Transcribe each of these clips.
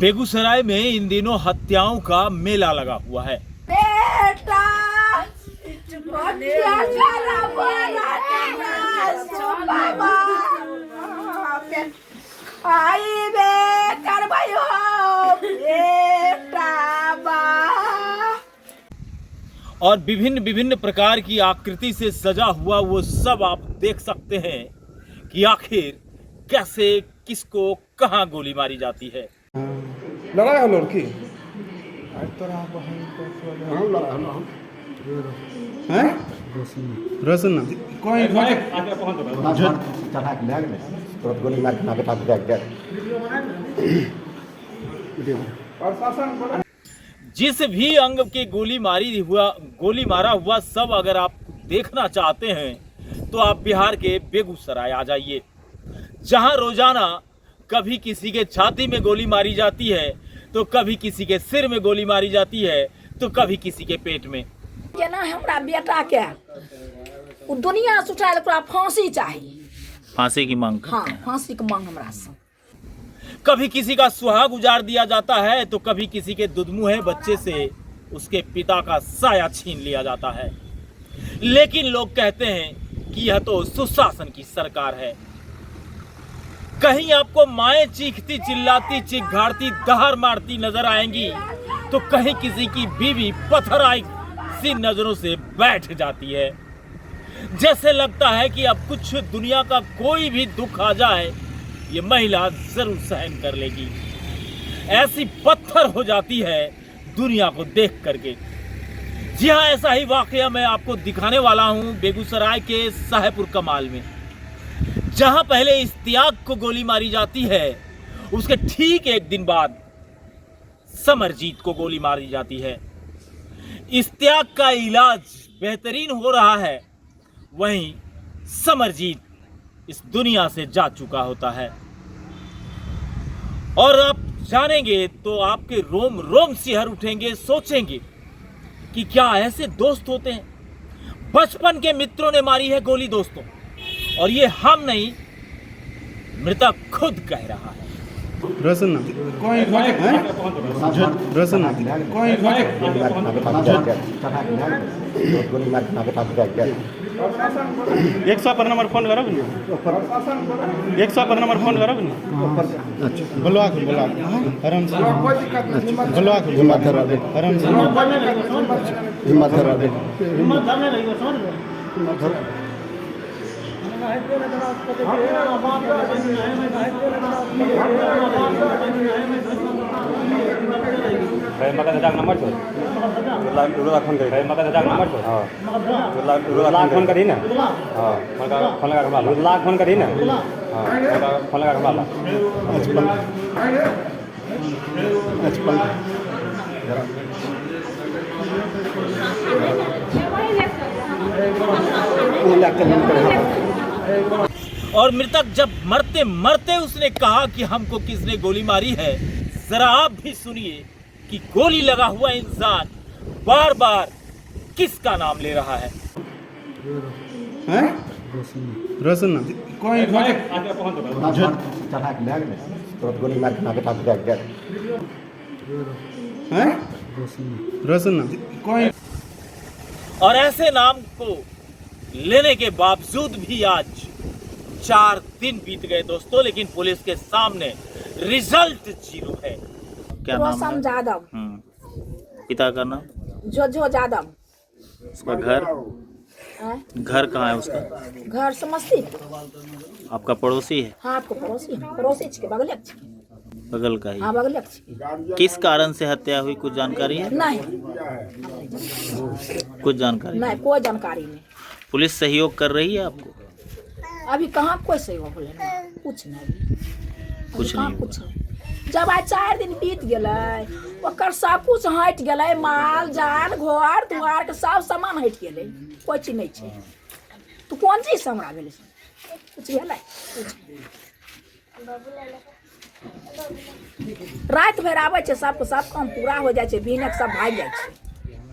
बेगूसराय में इन दिनों हत्याओं का मेला लगा हुआ है। बेटा और विभिन्न विभिन्न प्रकार की आकृति से सजा हुआ वो सब आप देख सकते हैं कि आखिर कैसे किसको कहां गोली मारी जाती है। लड़ाई हलो की रोशन ना कोई चढ़ा के ले गेलै तुरंत गोली मार के नाके टाप दे गया। प्रशासन जिस भी अंग के गोली मारा हुआ सब अगर आप देखना चाहते हैं तो आप बिहार के बेगूसराय आ जाइए, जहां रोजाना कभी किसी के छाती में गोली मारी जाती है तो कभी किसी के सिर में गोली मारी जाती है तो कभी किसी के पेट में। केना हमरा बेटा के उ दुनिया से उठाए ओकरा फांसी चाहिए। फांसी की मांग। हाँ, फांसी की मांग हमरा से। कभी किसी का सुहाग उजाड़ दिया जाता है तो कभी किसी के दुधमुहे बच्चे से उसके पिता का साया छीन लिया जाता है। लेकिन लोग कहते हैं कि यह तो सुशासन की सरकार है। कहीं आपको माएं चीखती चिल्लाती चिघाड़ती दहाड़ मारती नजर आएंगी तो कहीं किसी की बीवी पत्थराई सी नजरों से बैठ जाती है। जैसे लगता है कि अब कुछ दुनिया का कोई भी दुख आ जाए ये महिला जरूर सहन कर लेगी। ऐसी पत्थर हो जाती है दुनिया को देख करके। जी हाँ, ऐसा ही वाकया मैं आपको दिखाने वाला हूँ बेगूसराय के साहेबपुर कमाल में, जहां पहले इश्तियाक को गोली मारी जाती है उसके ठीक एक दिन बाद समरजीत को गोली मारी जाती है। इश्तियाक का इलाज बेहतरीन हो रहा है, वहीं समरजीत इस दुनिया से जा चुका होता है। और आप जानेंगे तो आपके रोम रोम सिहर उठेंगे, सोचेंगे कि क्या ऐसे दोस्त होते हैं। बचपन के मित्रों ने मारी है गोली दोस्तों, और ये हम नहीं मृतक खुद कह रहा है। रोशन ना कोई रोशन ना कोई चढ़ा के ले गेलै गोली मार के नाके टाप दे गया। 100 पर नंबर फोन करो नी 100 पर नंबर फोन करो नी। अच्छा बुलवा आराम से बुलवा आराम से हिम्मत करा दे मका दादा नंबर छोड़ उला फोन कर मका दादा नंबर छोड़। हां उला फोन करी ना। हां मका फोन लगा के उला फोन करी ना। हां मका फोन लगा के और मृतक जब मरते मरते उसने कहा कि हमको किसने गोली मारी है, जरा आप भी सुनिए कि गोली लगा हुआ इंसान बार बार किसका नाम ले रहा है। रोशन ना कोई चढ़ा के ले गेलै तुरंत गोली मार के नाके टाप दे गया। रोशन ना कोई और ऐसे नाम को लेने के बावजूद भी आज 4 दिन बीत गए दोस्तों, लेकिन पुलिस के सामने रिजल्ट 0 है। क्या नाम रोशन है? यादव। पिता का नाम? जो यादव। उसका घर कहाँ है उसका? घर समस्तीपुर। आपका पड़ोसी है? हाँ, आपको पड़ोसी के बगल बगल का ही? हाँ, बगल। किस कारण से हत्या हुई कुछ जानकारी है? नहीं, कुछ जानकारी नहीं, कोई जानकारी नहीं। पुलिस सहयोग कर रही है आपको? अभी कहाँ कोई सहयोग होले नहीं, कुछ नहीं, कुछ नहीं कुछ नहीं। जब आज 4 दिन बीत गए ओकर सब कुछ हट गए, माल जाल घर दुआर के सब सामान हट गए, कोई चीज नहीं है। तो कौन चीज से हमरा भेलै? कुछ भेलै? रात भर आबै छै, सबके सब काम पूरा हो जाइ छै, भिनक सब भाग जाइ छै।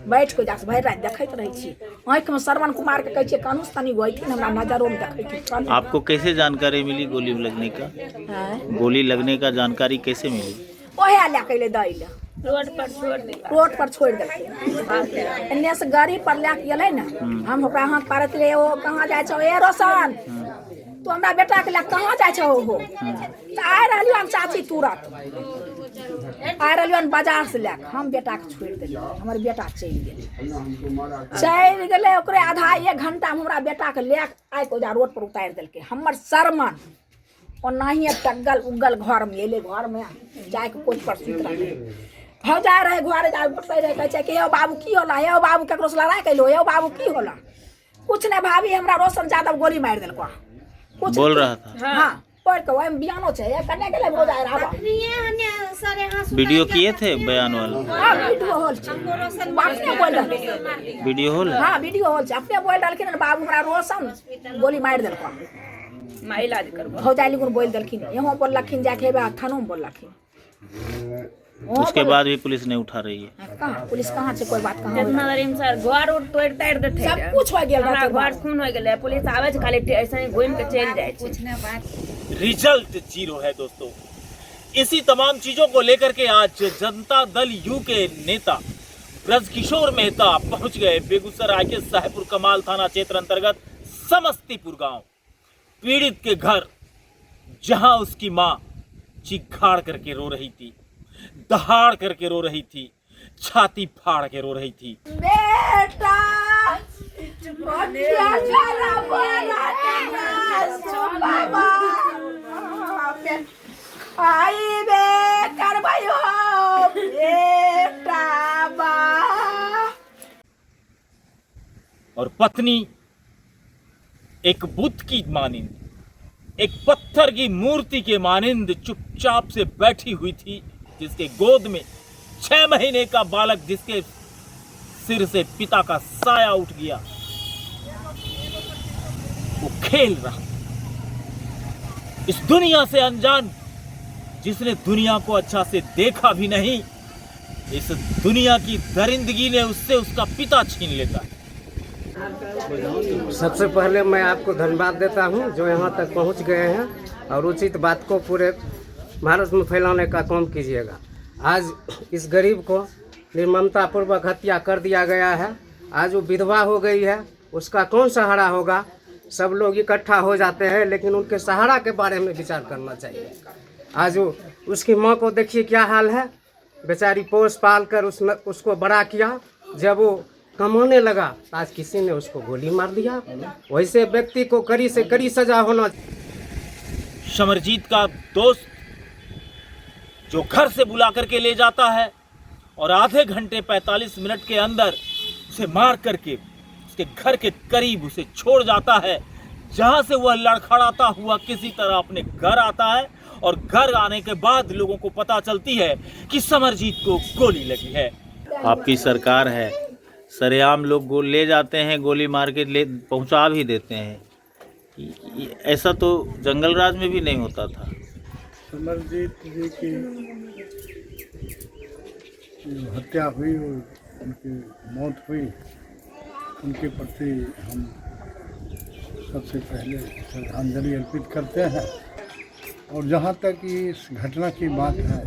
बैठ के जाके भरि रात देखैत रहै छी। आँखि में श्रवण कुमार के कहै छियै कानूस तनी गोइथिन, हमरा नजरों में देखै छी। आपको कैसे जानकारी मिली गोली लगने का? गोली लगने का जानकारी कैसे मिली? ओहे लेके अइले दै ले रोड पर छोड़ दे रोड पर छोड़ देलकै एन्ने से गाड़ी पर लेके गेलै ने हम ओकरा हाथ पारत रहे ओ कहाँ जाइ छौ ए रोशन तू हमरा बेटा के लेके कहाँ जाइ छौ हो तऽ आइ रहलियो हम चाची तुरंत आइ रहलियो हन बाजार से लेके हम बेटा के छोड़ देलियो हमर बेटा चलि गेलै ओकरे आधा 1 घंटा में हमरा बेटा के लेके आइ के ओजा रोड पर उतारि देलकै हमर शर्मन ओनाहिए टगल उगल घर में एले घर में जाके कोच पर सुति रहलै भौजा रहे घर जा उठै रहे कहै छै कि हे बाबू की होला हे बाबू केकरो से लड़ाई कैलो हे बाबू की होला कुछ नहीं भाभी हमरा रोशन यादव गोली मार देलको कुछ बोल रहा था हां पढ़ के ओए बियानो छै ये कने गेलै भौजा रहबा वीडियो किए थे बयान वाला हां वीडियो होल छै अपने बोल रहल वीडियो होल हां वीडियो होल छै अपने बोल रहलखिन बाबू हमरा रोशन गोली मार देलको महिला जी कर भौजा लिगुन बोल देलखिन यहां बोललखिन जाके हेबा थानो में बोललखिन उसके बाद भी पुलिस नहीं उठा रही है कहाँ पुलिस कहाँ छै कोई बात कहाँ जितना देर में सर घर उठ तोड़ तार देते सब कुछ हो गेल हमरा रहतै घर खून हो गेलै पुलिस आवे छै खाली ऐसे ही घूम के चल जाए छै रिजल्ट 0 है दोस्तों। इसी तमाम चीजों को लेकर के आज जनता दल यू के नेता ब्रजकिशोर मेहता पहुंच गए बेगूसराय के साहेबपुर कमाल थाना क्षेत्र अंतर्गत समस्तीपुर गांव, पीड़ित के घर, जहां उसकी मां चिघाड़ करके रो रही थी, दहाड़ करके रो रही थी, छाती फाड़ के रो रही थी। बेटा बाबा आई बे करबायो बेटा बा और पत्नी एक बुत की मानिंद, एक पत्थर की मूर्ति के मानिंद चुपचाप से बैठी हुई थी, जिसके गोद में 6 महीने का बालक, जिसके सिर से पिता का साया उठ गया, वो खेल रहा। इस दुनिया से अनजान, जिसने दुनिया को अच्छा से देखा भी नहीं, इस दुनिया की दरिंदगी ने उससे उसका पिता छीन लेता है। सबसे पहले मैं आपको धन्यवाद देता हूं जो यहां तक पहुंच गए हैं और उचित बात को पूरे भारत में फैलाने का काम कीजिएगा। आज इस गरीब को निर्ममतापूर्वक हत्या कर दिया गया है। आज वो विधवा हो गई है, उसका कौन सहारा होगा? सब लोग इकट्ठा हो जाते हैं, लेकिन उनके सहारा के बारे में विचार करना चाहिए। आज वो उसकी माँ को देखिए क्या हाल है, बेचारी पोस पाल कर उसको बड़ा किया। जब वो कमाने लगा आज किसी ने उसको गोली मार दिया। वैसे व्यक्ति को कड़ी से कड़ी सजा होना। समरजीत का दोस्त जो घर से बुला करके ले जाता है और आधे घंटे 45 मिनट के अंदर उसे मार करके उसके घर के करीब उसे छोड़ जाता है, जहां से वह लड़खड़ाता हुआ किसी तरह अपने घर आता है। और घर आने के बाद लोगों को पता चलती है कि समरजीत को गोली लगी है। आपकी सरकार है, सरेआम लोग ले जाते हैं, गोली मार के ले पहुंचा भी देते हैं। ऐसा तो जंगल राज में भी नहीं होता था। समरजीत जी की जो हत्या हुई, उनकी मौत हुई, उनके प्रति हम सबसे पहले श्रद्धांजलि अर्पित करते हैं। और जहाँ तक इस घटना की बात है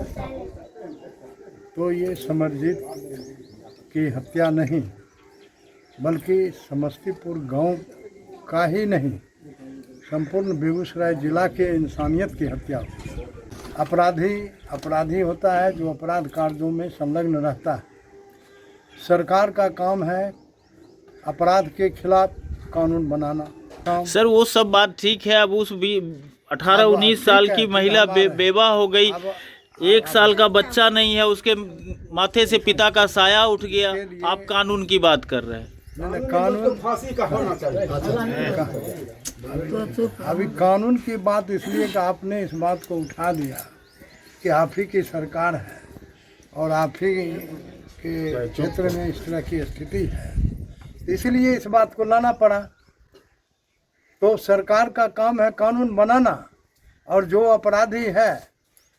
तो ये समरजीत की हत्या नहीं, बल्कि समस्तीपुर गांव का ही नहीं, संपूर्ण बेगूसराय जिला के इंसानियत की हत्या हुई। अपराधी होता है जो अपराध कार्यों में संलग्न रहता है। सरकार का काम है अपराध के खिलाफ कानून बनाना। सर वो सब बात ठीक है। अब उस 18-19 साल की महिला बेवा हो गई, 1 साल का बच्चा नहीं है, उसके माथे से पिता का साया उठ गया। आप कानून की बात कर रहे हैं। कानून फांसी का होना चाहिए। अभी कानून की बात इसलिए कि आपने इस बात को उठा दिया कि आप ही की सरकार है और आप ही के क्षेत्र में इस तरह की स्थिति है, इसलिए इस बात को लाना पड़ा। तो सरकार का काम है कानून बनाना। और जो अपराधी है,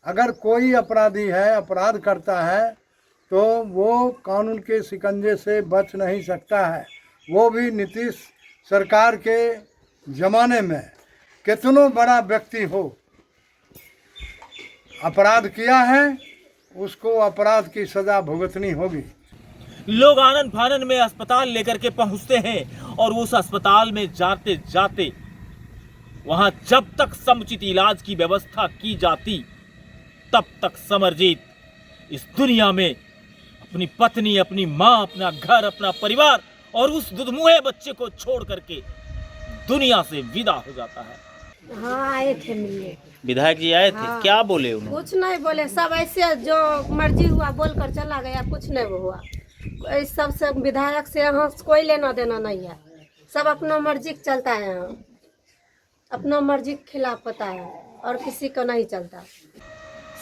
अगर कोई अपराधी है, अपराध करता है, तो वो कानून के शिकंजे से बच नहीं सकता है। वो भी नीतीश सरकार के ज़माने में कितनो बड़ा व्यक्ति हो, अपराध किया है उसको अपराध की सजा भुगतनी होगी। लोग आनन फानन में अस्पताल लेकर के पहुंचते हैं और उस अस्पताल में जाते जाते वहां जब तक समुचित इलाज की व्यवस्था की जाती तब तक समरजीत इस दुनिया में अपनी पत्नी, अपनी मां, अपना घर, अपना परिवार और उस दुधमुहे बच्चे को छोड़ करके दुनिया से विदा हो जाता है। हाँ, आए थे मिलने। विधायक जी आए थे, हाँ। क्या बोले उन्होंने? कुछ नहीं बोले, सब ऐसे जो मर्जी हुआ बोलकर चला गया, कुछ नहीं हुआ। इस सब से विधायक से यहाँ कोई लेना देना नहीं है, सब अपना मर्जी चलता है, यहाँ अपना मर्जी के खिलाफ पता है और किसी को नहीं चलता।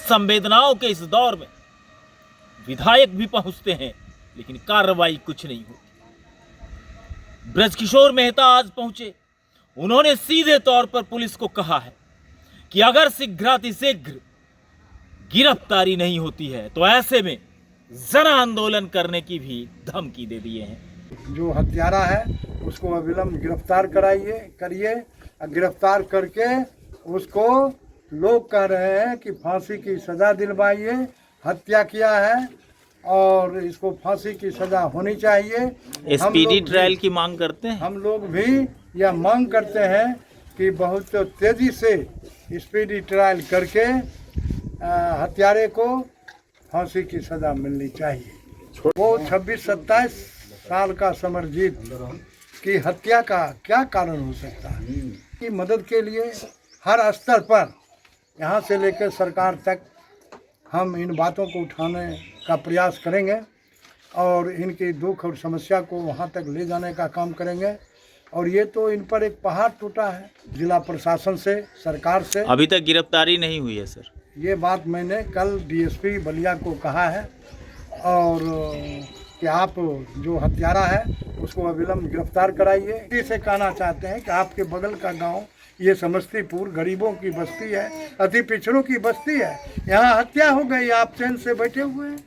संवेदनाओं के इस दौर में विधायक भी पहुंचते हैं लेकिन कार्रवाई कुछ नहीं होती। ब्रजकिशोर मेहता आज पहुंचे, उन्होंने सीधे तौर पर पुलिस को कहा है कि अगर शीघ्रातिशीघ्र गिरफ्तारी नहीं होती है तो ऐसे में जन आंदोलन करने की भी धमकी दे दिए हैं। जो हत्यारा है उसको अविलंब गिरफ्तार करिए और गिरफ्तार करके उसको लोग कह रहे हैं कि फांसी की सज़ा दिलवाइए, हत्या किया है और इसको फांसी की सज़ा होनी चाहिए। स्पीडी ट्रायल की मांग करते हैं। हम लोग भी यह मांग करते हैं कि बहुत तेज़ी से स्पीडी ट्रायल करके हत्यारे को फांसी की सज़ा मिलनी चाहिए। वो 26-27 साल का समरजीत की हत्या का क्या कारण हो सकता है? की मदद के लिए हर स्तर पर यहाँ से लेकर सरकार तक हम इन बातों को उठाने का प्रयास करेंगे और इनकी दुख और समस्या को वहाँ तक ले जाने का काम करेंगे। और ये तो इन पर एक पहाड़ टूटा है जिला प्रशासन से, सरकार से। अभी तक गिरफ्तारी नहीं हुई है सर। ये बात मैंने कल डीएसपी बलिया को कहा है और कि आप जो हत्यारा है उसको अविलंब गिरफ्तार कराइए। इसे कहना चाहते हैं कि आपके बगल का गांव ये समस्तीपुर गरीबों की बस्ती है, अति पिछड़ों की बस्ती है, यहाँ हत्या हो गई, आप चैन से बैठे हुए हैं।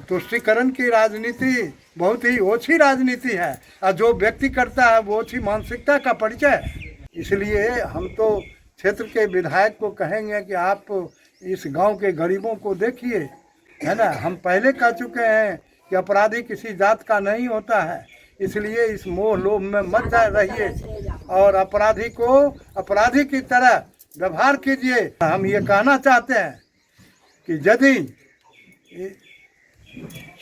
तुष्टीकरण की राजनीति बहुत ही ओछी राजनीति है और जो व्यक्ति करता है वो ओछी मानसिकता का परिचय है। इसलिए हम तो क्षेत्र के विधायक को कहेंगे कि आप इस गांव के गरीबों को देखिए, है ना। हम पहले कह चुके हैं कि अपराधी किसी जात का नहीं होता है, इसलिए इस मोह लोभ में मत रहिए और अपराधी को अपराधी की तरह व्यवहार कीजिए। हम ये कहना चाहते हैं कि यदि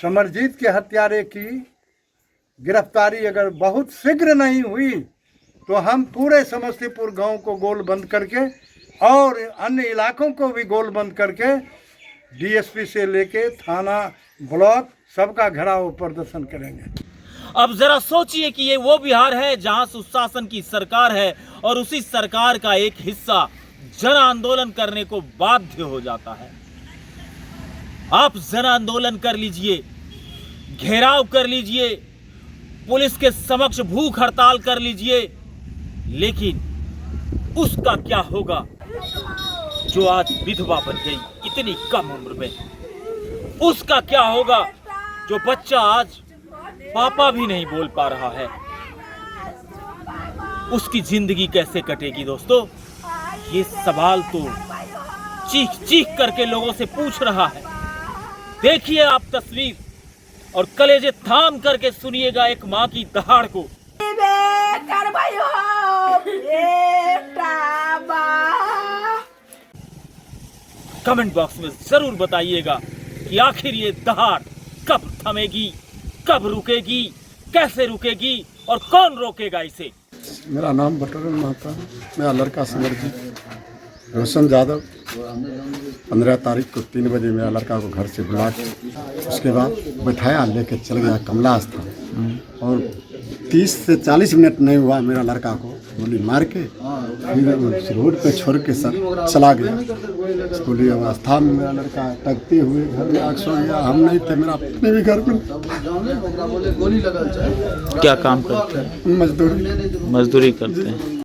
समरजीत के हत्यारे की गिरफ्तारी अगर बहुत शीघ्र नहीं हुई तो हम पूरे समस्तीपुर गांव को गोल बंद करके और अन्य इलाकों को भी गोल बंद करके डीएसपी से लेके थाना, ब्लॉक सबका घेराव प्रदर्शन करेंगे। अब जरा सोचिए कि ये वो बिहार है जहां सुशासन की सरकार है और उसी सरकार का एक हिस्सा जन आंदोलन करने को बाध्य हो जाता है। आप जन आंदोलन कर लीजिए, घेराव कर लीजिए, पुलिस के समक्ष भूख हड़ताल कर लीजिए, लेकिन उसका क्या होगा जो आज विधवा बन गई इतनी कम उम्र में? उसका क्या होगा जो बच्चा आज पापा भी नहीं बोल पा रहा है? उसकी जिंदगी कैसे कटेगी? दोस्तों, ये सवाल तो चीख चीख करके लोगों से पूछ रहा है। देखिए आप तस्वीर और कलेजे थाम करके सुनिएगा एक माँ की दहाड़ को। कमेंट बॉक्स में जरूर बताइएगा कि आखिर ये दहाड़ कब थमेगी, कब रुकेगी, कैसे रुकेगी और कौन रोकेगा इसे। मेरा नाम बटोरन महता है, मेरा लड़का समरजीत रोशन यादव 15 तारीख को 3 बजे मेरा लड़का को घर से बुला के उसके बाद बैठाया, लेके चल गया कमला स्थान और 30 से 40 मिनट नहीं हुआ मेरा लड़का को गोली मार के फिर रोड पे छोड़ के सर चला गया। स्कूली अवस्था में मेरा लड़का टकते हुए घर में आग सो गया। हम नहीं थे, मेरा अपने भी घर में। क्या काम करते हैं? मजदूरी मजदूरी करते हैं।